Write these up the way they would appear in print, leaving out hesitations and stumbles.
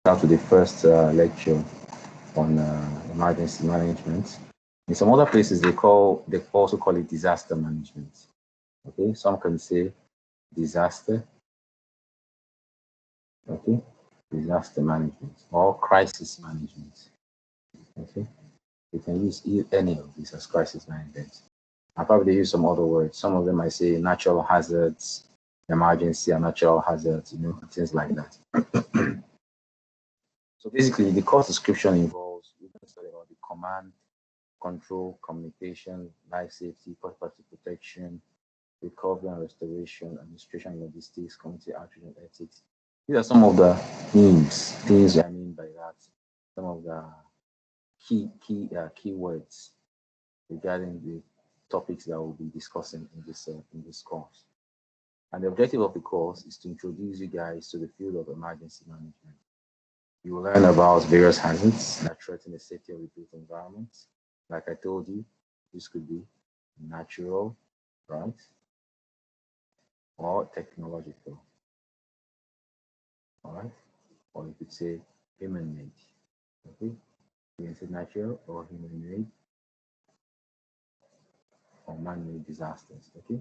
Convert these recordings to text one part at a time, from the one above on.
start with the first lecture on emergency management. In some other places, they also call it disaster management. Okay, some can say disaster. Okay, disaster management or crisis management. Okay, you can use any of these as crisis management. I probably use some other words. Some of them I say natural hazards, emergency and natural hazards, things like that. So basically, the course description involves we're going to study about the command, control, communication, life safety, property protection, recovery and restoration, administration, logistics, community outreach and ethics. These are some of the things I mean by that. Some of the keywords regarding the topics that we'll be discussing in this course. And the objective of the course is to introduce you guys to the field of emergency management. You will learn about various hazards that threaten the safety of the built environment. Like I told you, this could be natural, right? Or technological. All right? Or you could say human-made. Okay? You can say natural or human-made or man-made disasters. Okay?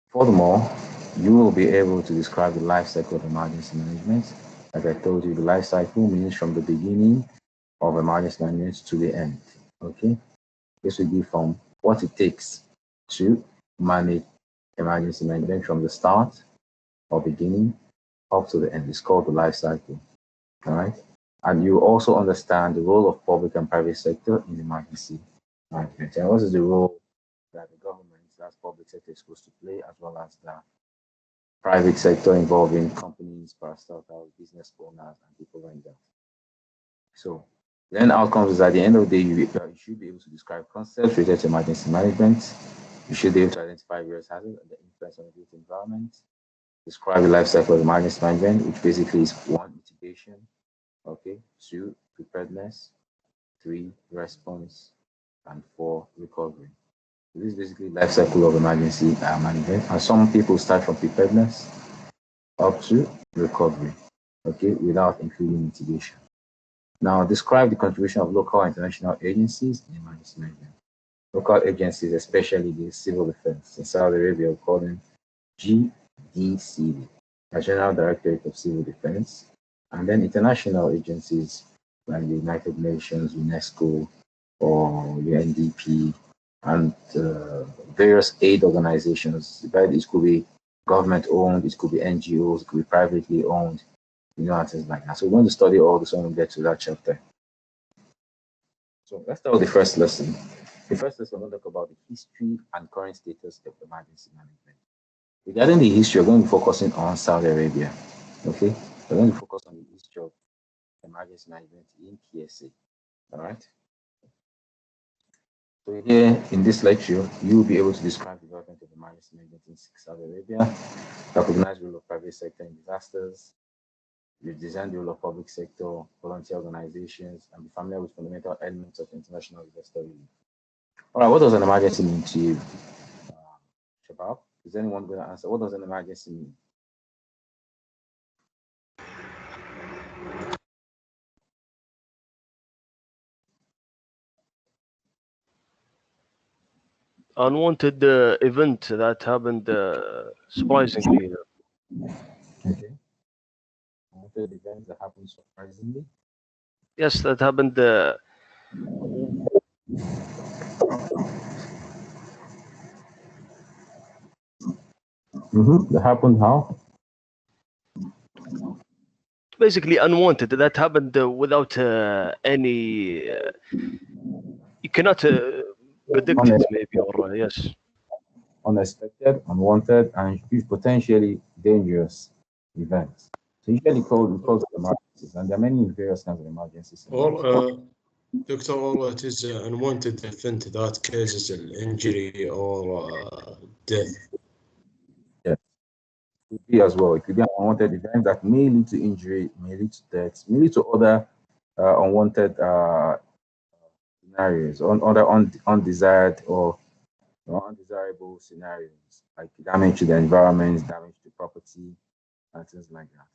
Furthermore, you will be able to describe the life cycle of emergency management. Like I told you, the life cycle means from the beginning of emergency management to the end. Okay? This will be from what it takes to manage emergency management from the start or beginning up to the end. It's called the life cycle. All right? And you also understand the role of public and private sector in emergency management. And what is the role that the government, that's public sector, is supposed to play, as well as the private sector involving companies, parastatals, business owners, and people like that. So the end outcomes is at the end of the day, you should be able to describe concepts related to emergency management. You should be able to identify various hazards and the influence on the built environment. Describe the life cycle of emergency management, which basically is 1, mitigation, okay, 2, preparedness, 3, response, and 4, recovery. So this is basically life cycle of emergency management. And some people start from preparedness up to recovery, okay, without including mitigation. Now, describe the contribution of local and international agencies in emergency management. Local agencies, especially the civil defense. In Saudi Arabia, we call them GDCD, the General Directorate of Civil Defense. And then international agencies like the United Nations, UNESCO, or UNDP, and various aid organizations. It could be government owned, it could be NGOs, it could be privately owned, and things like that. So we're going to study all this when we get to that chapter. So let's start with the first lesson. The first lesson, we're going to talk about the history and current status of emergency management. Regarding the history, we're going to be focusing on Saudi Arabia. Okay, we're going to focus on the history of emergency management in KSA. All right. So here in this lecture, you will be able to describe the development of emergency management in Saudi Arabia, recognize the role of private sector in disasters, you design the role of public sector, volunteer organizations, and be familiar with fundamental elements of international disaster relief. All right, what does an emergency mean to you? Shabab, is anyone going to answer? What does an emergency mean? Unwanted event that happened surprisingly. Okay. Unwanted event that happened surprisingly? Yes, that happened. That happened how? Basically unwanted. That happened without any. You cannot predict it, maybe, or yes. Unexpected, unwanted, and potentially dangerous events. So usually called emergencies, and there are many various kinds of emergencies. Or, Doctor, or it is an unwanted event that causes an injury or death. Yes, it could be as well. It could be an unwanted event that may lead to injury, may lead to death, may lead to other unwanted scenarios, other undesired or undesirable scenarios, like damage to the environment, damage to property, and things like that.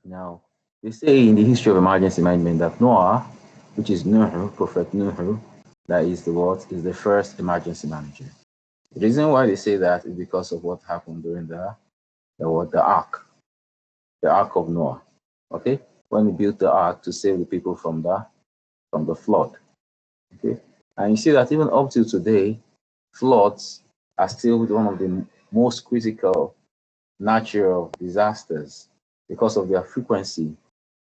Now, They say in the history of emergency management that Noah, which is Nuh, Prophet Nuh, that is the what is the first emergency manager. The reason why they say that is because of what happened during the ark of Noah. Okay, when he built the ark to save the people from the flood. Okay, and you see that even up till today, floods are still one of the most critical natural disasters because of their frequency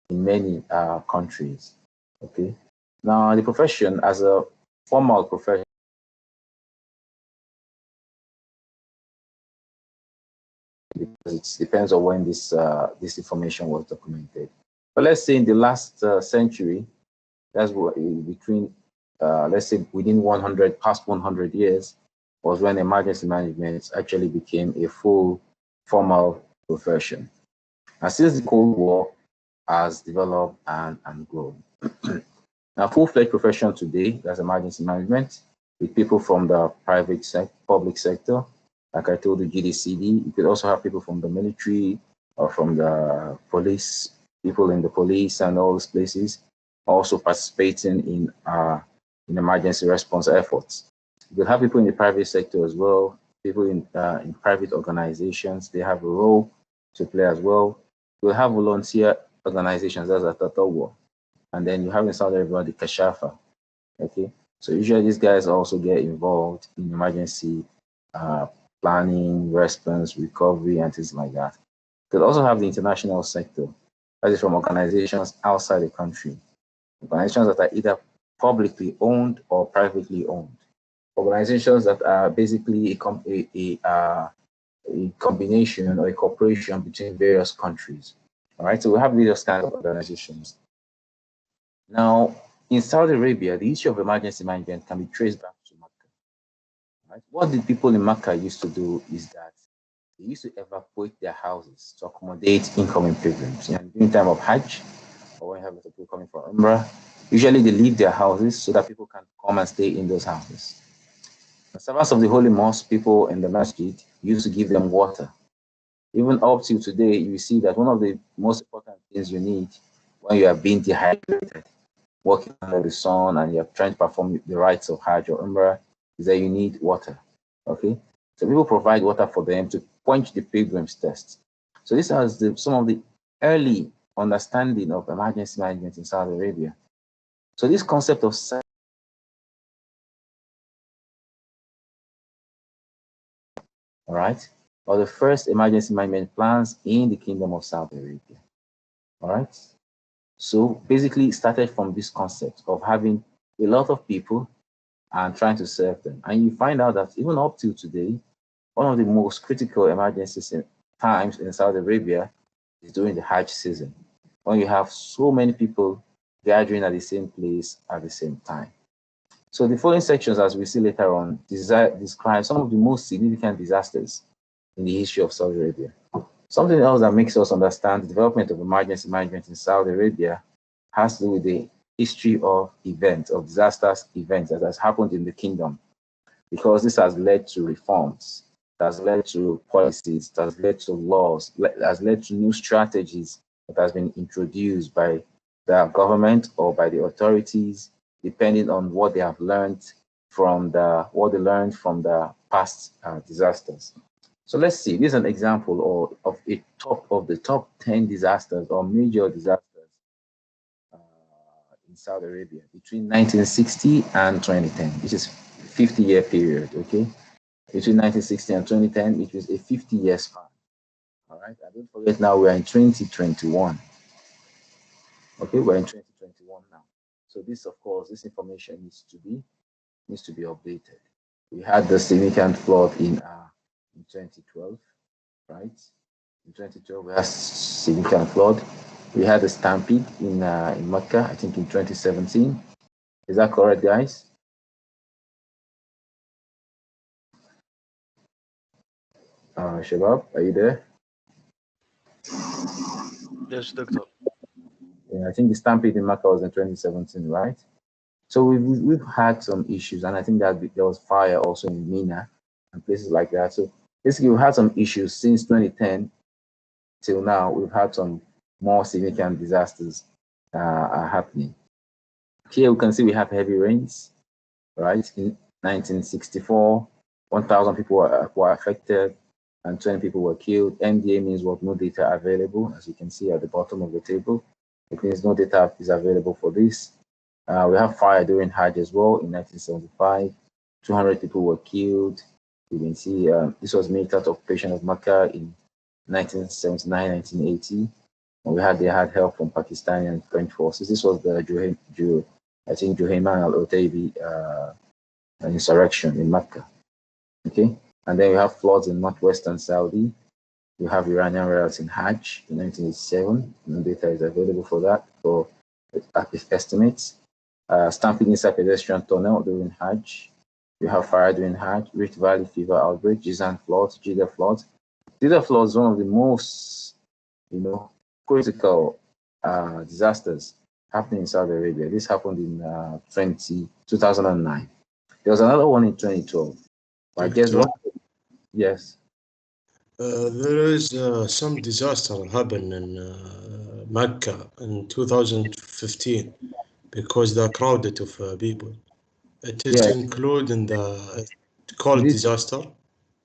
in many countries. Okay, now the profession as a formal profession, because it depends on when this information was documented. But let's say in the last century, that's what between let's say within past 100 years was when emergency management actually became a full formal profession. And since the Cold War has developed and grown. Now, full-fledged profession today, that's emergency management, with people from the public sector. Like I told you, GDCD. You could also have people from the military or from the police, people in the police and all those places, also participating in emergency response efforts. You could have people in the private sector as well, people in private organizations. They have a role to play as well. You'll have volunteer organizations as a Tatawa. And then you have in Saudi Arabia the Kashafa. Okay, so usually these guys also get involved in emergency planning, response, recovery, and things like that. You could also have the international sector, that is from organizations outside the country, organizations that are either publicly owned or privately owned, organizations that are basically a combination or a cooperation between various countries. All right, so we have various kinds of organizations. Now, in Saudi Arabia, the issue of emergency management can be traced back to Makkah. Right? What the people in Makkah used to do is that they used to evacuate their houses to accommodate incoming pilgrims. During time of Hajj, or when you have people coming for Umrah, usually they leave their houses so that people can come and stay in those houses. The servants of the Holy Mosque, people in the masjid, used to give them water. Even up till today, you see that one of the most important things you need when you are being dehydrated, working under the sun, and you're trying to perform the rites of Hajj or Umrah, is that you need water. Okay, so people provide water for them to quench the pilgrim's thirst. So this is some of the early understanding of emergency management in Saudi Arabia. So this concept of all right, or the first emergency management plans in the Kingdom of Saudi Arabia. All right. So basically, it started from this concept of having a lot of people and trying to serve them. And you find out that even up till today, one of the most critical emergencies times in Saudi Arabia is during the Hajj season, when you have so many people gathering at the same place at the same time. So the following sections, as we see later on, describe some of the most significant disasters in the history of Saudi Arabia. Something else that makes us understand the development of emergency management in Saudi Arabia has to do with the history of events, of disasters events that has happened in the kingdom, because this has led to reforms, that has led to policies, that has led to laws, that has led to new strategies that has been introduced by the government or by the authorities, depending on what they have learned from the past disasters. So let's see. This is an example of the top 10 disasters or major disasters in Saudi Arabia between 1960 and 2010, which is 50-year period. Okay, between 1960 and 2010, which was a 50-year span. All right, and don't forget now we're in 2021. Okay, we're in 2021 now. So this, of course, this information needs to be updated. We had the significant flood in 2012, right? In 2012, we had significant flood. We had a stampede in Mecca, I think in 2017. Is that correct, guys? Shabab, are you there? Yes, Doctor. Yeah, I think the stampede in Mecca was in 2017, right? So we've had some issues, and I think that there was fire also in Mina and places like that. So basically, we've had some issues since 2010 till now. We've had some more significant disasters are happening. Here we can see we have heavy rains, right? In 1964, 1,000 people were affected and 20 people were killed. NDA means what? No data available, as you can see at the bottom of the table. It means no data is available for this. We have fire during Hajj as well in 1975. 200 people were killed. You can see this was military occupation of Makkah in 1979, 1980. And they had help from Pakistani and French forces. This was the Juhayman al-Otaibi insurrection in Makkah. Okay, and then we have floods in northwestern Saudi. We have Iranian riots in Hajj in 1987. No data is available for that, for estimates. Stampede inside pedestrian tunnel during Hajj. We have fire during Hajj, Rift Valley fever outbreak, Jizan floods, Jeddah floods. Jeddah floods is one of the most, critical disasters happening in Saudi Arabia. This happened in 2009. There was another one in 2012. I guess what? Yes. There is some disaster happened in Mecca in 2015 because they're crowded of people. It is included in the cold disaster.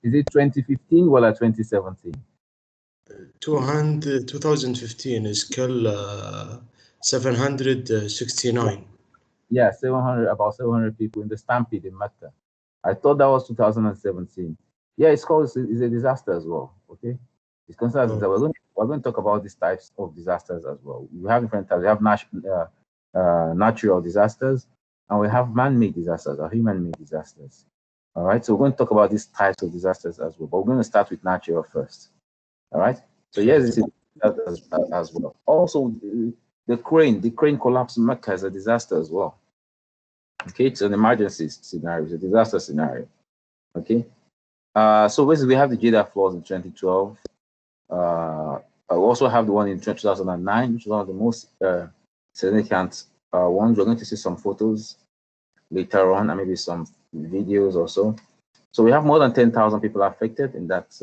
Is it 2015 or 2017? 2015 is killed 769. Yeah, about 700 people in the stampede in Mecca. I thought that was 2017. Yeah, it's a disaster as well. Okay, it's considered. We're going to talk about these types of disasters as well. We have different types. We have natural disasters, and we have man-made disasters or human-made disasters. All right, so we're going to talk about these types of disasters as well. But we're going to start with natural first. All right. So yes, this is as well. Also, the crane collapse in Mecca is a disaster as well. Okay, it's an emergency scenario, it's a disaster scenario. Okay. So basically, we have the Jeddah floods in 2012. I also have the one in 2009, which is one of the most significant ones. We're going to see some photos later on, and maybe some videos or so. So we have more than 10,000 people affected in that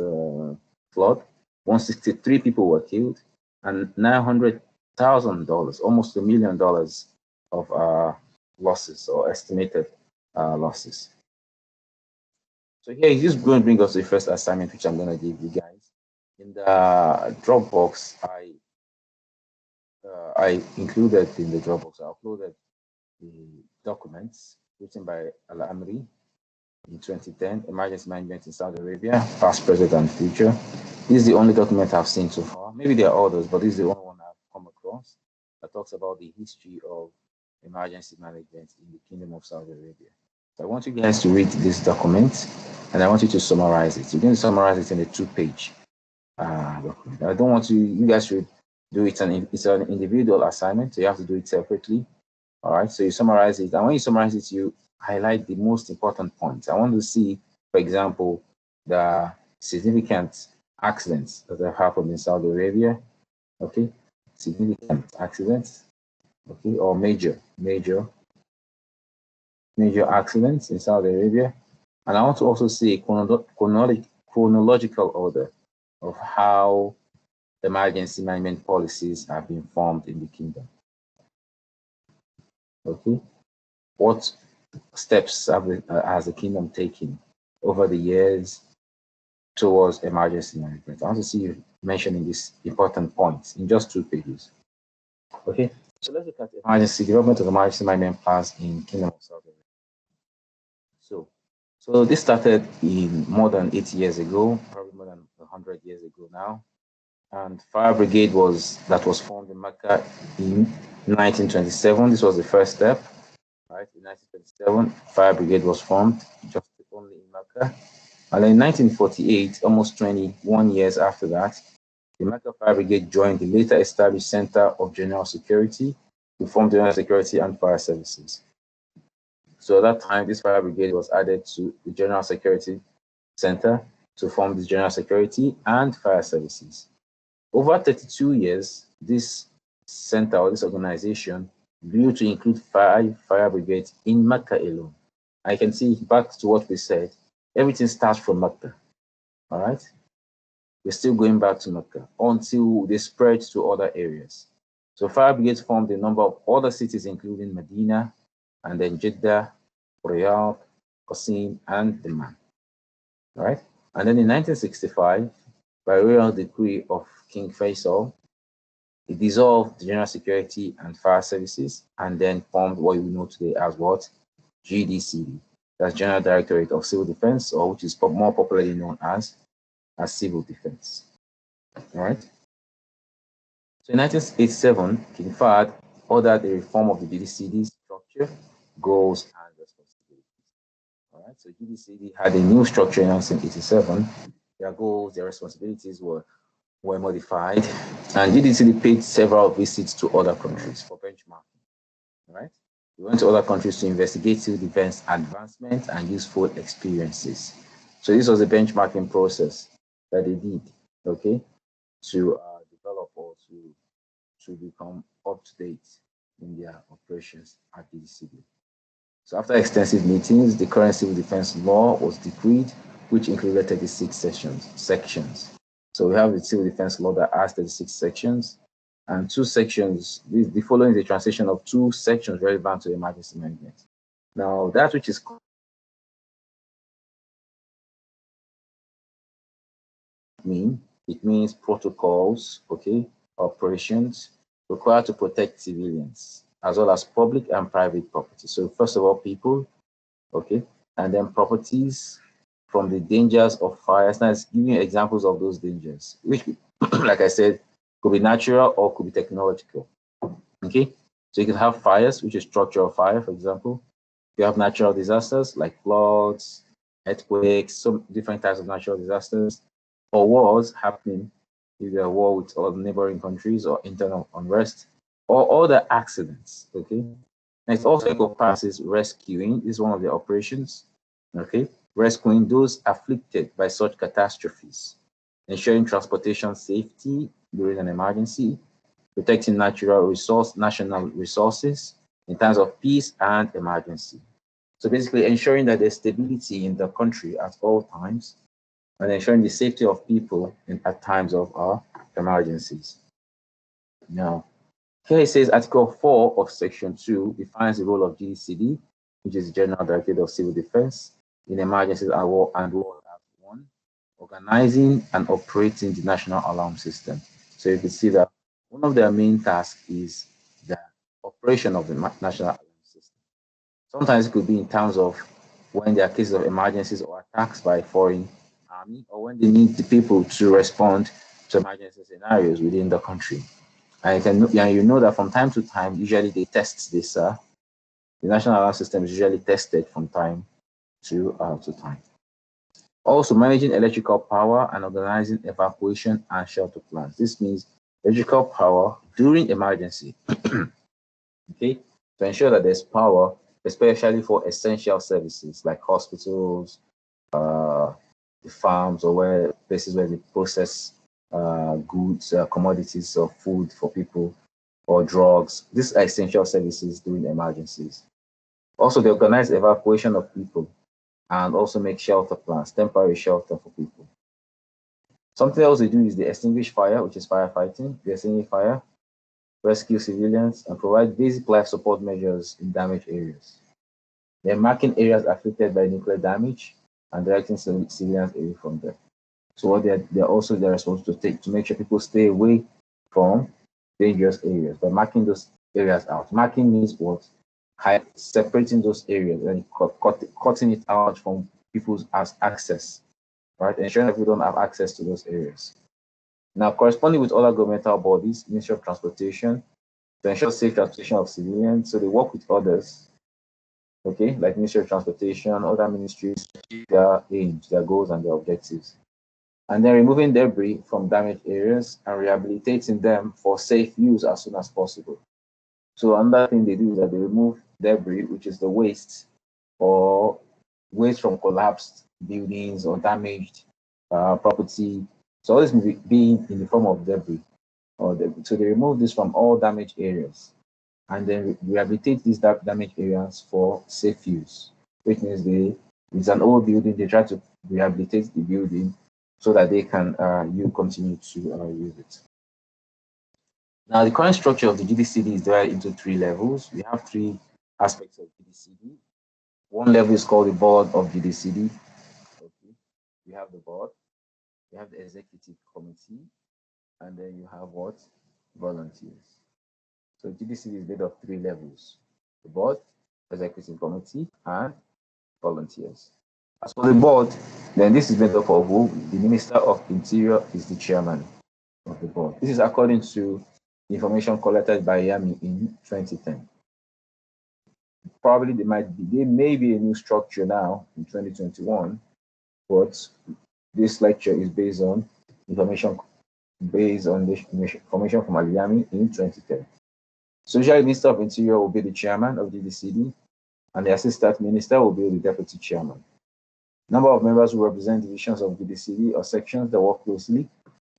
flood. 163 people were killed, and $900,000, almost $1 million of losses or estimated losses. So here is just going to bring us to the first assignment, which I'm going to give you guys. In the Dropbox, I included in the Dropbox, I uploaded the documents written by Al-Amri in 2010, Emergency Management in Saudi Arabia, Past, Present, and Future. This is the only document I've seen so far. Maybe there are others, but this is the only one I've come across that talks about the history of emergency management in the Kingdom of Saudi Arabia. So I want you guys to read this document, and I want you to summarize it. You're going to summarize it in a 2-page document. I don't want you guys should do it, it's an individual assignment, so you have to do it separately. All right, so you summarize it, and when you summarize it, you highlight the most important points. I want to see, for example, the significant accidents that have happened in Saudi Arabia. Okay, significant accidents. Okay, or major accidents in Saudi Arabia. And I want to also see a chronological order of how emergency management policies have been formed in the kingdom. Okay, what steps has the kingdom taken over the years towards emergency management? I want to see you mentioning these important points in just 2 pages. Okay, so let's look at emergency development of emergency management plans in Kingdom of Saudi Arabia. So this started in more than 80 years ago, probably more than 100 years ago now. And fire brigade was formed in Mecca in 1927. This was the first step, right? In 1927, fire brigade was formed just only in Mecca. And then in 1948, almost 21 years after that, the Mecca Fire Brigade joined the later established Center of General Security to form General Security and Fire Services. So at that time, this Fire Brigade was added to the General Security Center to form the General Security and Fire Services. Over 32 years, this center or this organization grew to include 5 fire brigades in Mecca alone. I can see back to what we said. Everything starts from Mecca. All right. were still going back to Mecca until they spread to other areas. So fire brigades formed a number of other cities, including Medina, and then Jeddah, Riyadh, Qasim, and Daman. All right. And then in 1965, by royal decree of King Faisal, he dissolved the General Security and Fire Services and then formed what we know today as what? GDCD. That's General Directorate of Civil Defense, or which is more popularly known as Civil Defense. All right. So in 1987, King Fahd ordered a reform of the GDCD structure, goals, and responsibilities. All right. So GDCD had a new structure in 1987. Their goals, their responsibilities were modified, and GDCD paid several visits to other countries for benchmarking. All right. We went to other countries to investigate civil defense advancement and useful experiences. So this was a benchmarking process that they did, okay, to develop or to become up to date in their operations at GDCD. So after extensive meetings, the current civil defense law was decreed, which included 36 sections. So we have the civil defense law that has 36 sections, and two sections. The following is a translation of two sections relevant to emergency management. Now, that which is it means protocols, okay, operations required to protect civilians as well as public and private property. So first of all, people, okay, and then properties from the dangers of fires. Now, it's giving you examples of those dangers, which, like I said, could be natural or could be technological. Okay, so you can have fires, which is structural fire, for example. You have natural disasters like floods, earthquakes, some different types of natural disasters, or wars happening, either a war with other neighboring countries or internal unrest, or other accidents. Okay, next also encompasses rescuing. This is one of the operations. Okay, rescuing those afflicted by such catastrophes, ensuring transportation safety during an emergency, protecting national resources in times of peace and emergency. So basically ensuring that there's stability in the country at all times and ensuring the safety of people at times of emergencies. Now, here it says Article 4 of Section 2 defines the role of GDCD, which is General Directorate of Civil Defense, in emergencies and war as one, organizing and operating the national alarm system. So you can see that one of their main tasks is the operation of the national alarm system. Sometimes it could be in terms of when there are cases of emergencies or attacks by foreign army, or when they need the people to respond to emergency scenarios within the country. And you know that from time to time, usually they test this. The national alarm system is usually tested from time to time. Also, managing electrical power and organizing evacuation and shelter plans. This means electrical power during emergency. Okay, to ensure that there's power, especially for essential services like hospitals, the farms, or places where they process goods, commodities, or food for people, or drugs. These are essential services during emergencies. Also, they organize evacuation of people and also make shelter plans, temporary shelter for people. Something else they do is they extinguish fire, which is firefighting. They extinguish fire, rescue civilians, and provide basic life support measures in damaged areas. They're marking areas affected by nuclear damage and directing civilians away from them. So what they're also responsible to make sure people stay away from dangerous areas by marking those areas out. Marking means what? Separating those areas and cutting it out from people's access, right? Ensuring that people don't have access to those areas. Now, corresponding with other governmental bodies, Ministry of Transportation, to ensure safe transportation of civilians, so they work with others, okay, like Ministry of Transportation, other ministries, their aims, their goals, and their objectives. And then removing debris from damaged areas and rehabilitating them for safe use as soon as possible. So another thing they do is that they remove debris, which is the waste or waste from collapsed buildings or damaged property. So all this may be in the form of debris. So they remove this from all damaged areas and then rehabilitate these damaged areas for safe use, which means it's an old building. They try to rehabilitate the building so that they can you continue to use it. Now, the current structure of the GDCD is divided into 3 levels. We have 3 aspects of GDCD. One level is called the board of GDCD. Okay. You have the board, you have the executive committee, and then you have what? Volunteers. So GDCD is made of 3 levels: the board, executive committee, and volunteers. As for the board, then this is made up of who? The Minister of Interior is the chairman of the board. This is according to information collected by YAMI in 2010. Probably there may be a new structure now in 2021, but this lecture is based on information the information from YAMI in 2010. So usually the Minister of Interior will be the chairman of the GDCD, and the assistant minister will be the deputy chairman. Number of members who represent divisions of GDCD or sections that work closely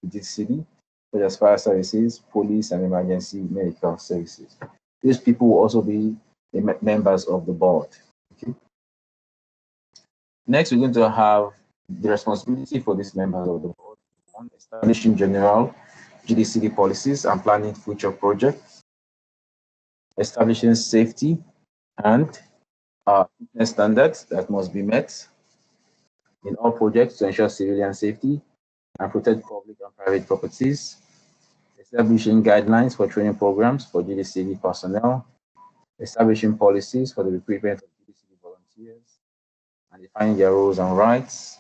with GDCD, such as fire services, police, and emergency medical services. These people will also be the members of the board. Okay. Next, we're going to have the responsibility for these members of the board on establishing general GDCD policies and planning future projects, establishing safety and fitness standards that must be met in all projects to ensure civilian safety and protect public and private properties, establishing guidelines for training programs for GDCD personnel, establishing policies for the recruitment of GDCD volunteers, and defining their roles and rights,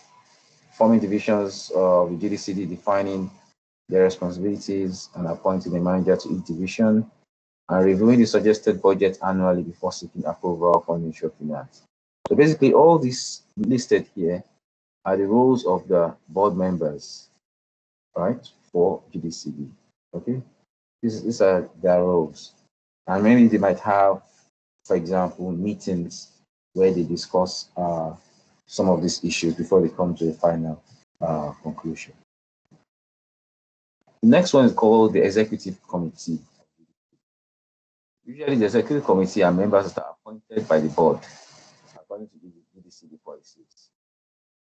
forming divisions of the GDCD, defining their responsibilities and appointing a manager to each division, and reviewing the suggested budget annually before seeking approval from the Ministry of Finance. So basically, all these listed here are the roles of the board members, right, for GDCD. Okay, these are their roles, and maybe they might have, for example, meetings where they discuss some of these issues before they come to a final conclusion. The next one is called the Executive Committee. Usually, the Executive Committee are members that are appointed by the board according to the GDCD policies.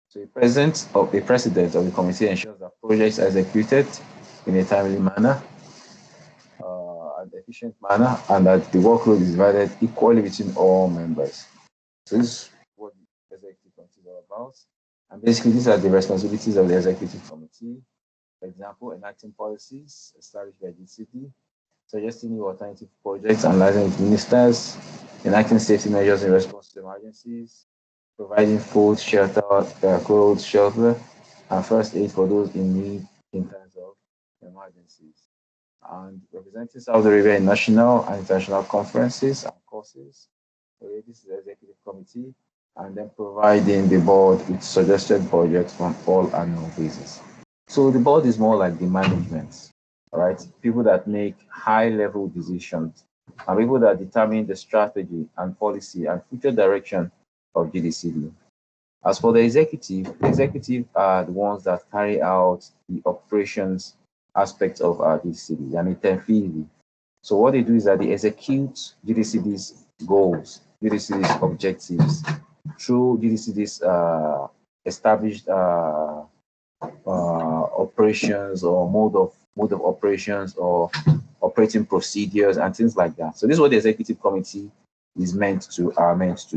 So the president of the committee ensures that projects are executed in a timely manner, an efficient manner, and that the workload is divided equally between all members. So this is what the executive committee is all about. And basically, these are the responsibilities of the executive committee. For example, enacting policies established by GDCD, suggesting new alternative projects and liaising with ministers, enacting safety measures in response to emergencies, providing food, shelter, clothes, shelter, and first aid for those in need in times of emergencies, and representing Saudi Arabia in national and international conferences and courses. Okay, this is the executive committee, and then providing the board with suggested budgets on all annual basis. So the board is more like the management, all right? People that make high-level decisions, and people that determine the strategy and policy and future direction of GDCD. As for the executive are the ones that carry out the operations aspects of our GDCD, and it. So what they do is that they execute GDCD's goals, GDCD's objectives through GDCD's established operations or mode of operations or operating procedures and things like that. So this is what the executive committee is meant to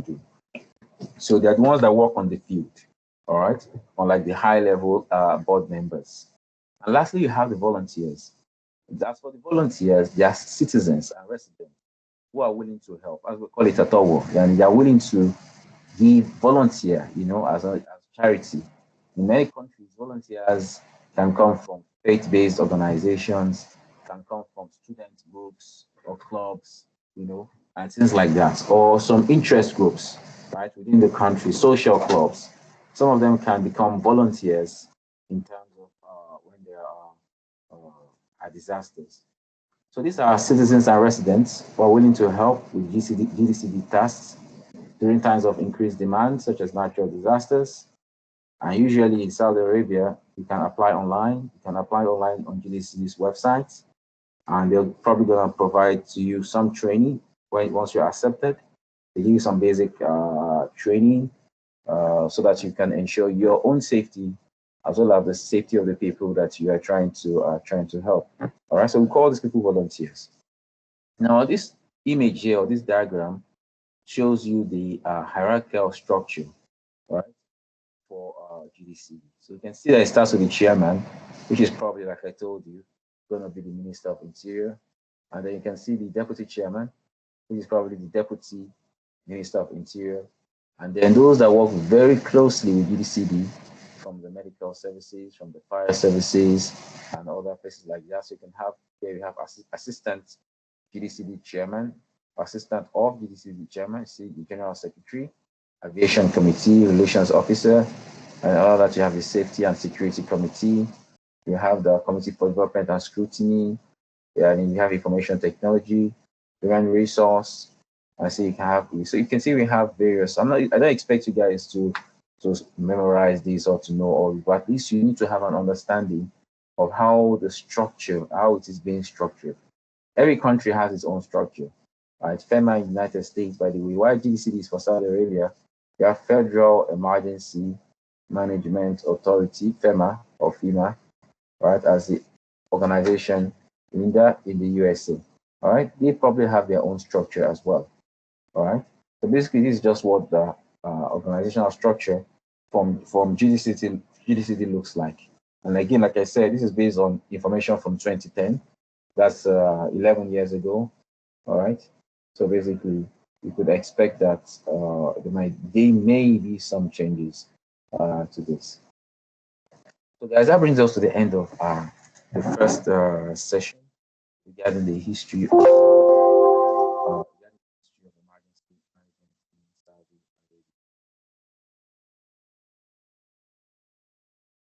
do. So they're the ones that work on the field, all right, unlike the high-level board members. And lastly, you have the volunteers. That's for the volunteers, they are citizens and residents who are willing to help, as we call it at all, and they are willing to give volunteer, as charity. In many countries, volunteers can come from faith-based organizations, can come from student groups or clubs, and things like that, or some interest groups, right, within the country, social clubs. Some of them can become volunteers in terms of when there are disasters. So these are citizens and residents who are willing to help with GDCD tasks during times of increased demand, such as natural disasters. And usually in Saudi Arabia, you can apply online. You can apply online on GDCD's website, and they're probably going to provide to you some training once you're accepted. They give you some basic training so that you can ensure your own safety as well as the safety of the people that you are trying to help. All right, so we call these people volunteers. Now, this image here, or this diagram, shows you the hierarchical structure, right, for GDCD. So you can see that it starts with the chairman, which is probably, like I told you, going to be the Minister of Interior. And then you can see the deputy chairman, which is probably the deputy Minister of Interior. And then those that work very closely with GDCD, from the medical services, from the fire services, and other places like that. So you can have, here you have assistant GDCD chairman, assistant of GDCD chairman, see the general secretary, aviation committee, relations officer, and all that. You have the safety and security committee. You have the committee for development and scrutiny. And you have information technology, human resource. I see you can have, so you can see we have various. I don't expect you guys to memorize this or to know all, but at least you need to have an understanding of how the structure, how it is being structured. Every country has its own structure, right? FEMA in the United States, by the way, why GDCD is for Saudi Arabia, you have Federal Emergency Management Authority, FEMA or FEMA, right, as the organization in the USA. All right, they probably have their own structure as well. All right, so basically, this is just what the organizational structure from GDCD looks like. And again, like I said, this is based on information from 2010. That's 11 years ago. All right, so basically, you could expect that there may be some changes to this. So guys, that brings us to the end of the first session regarding the history of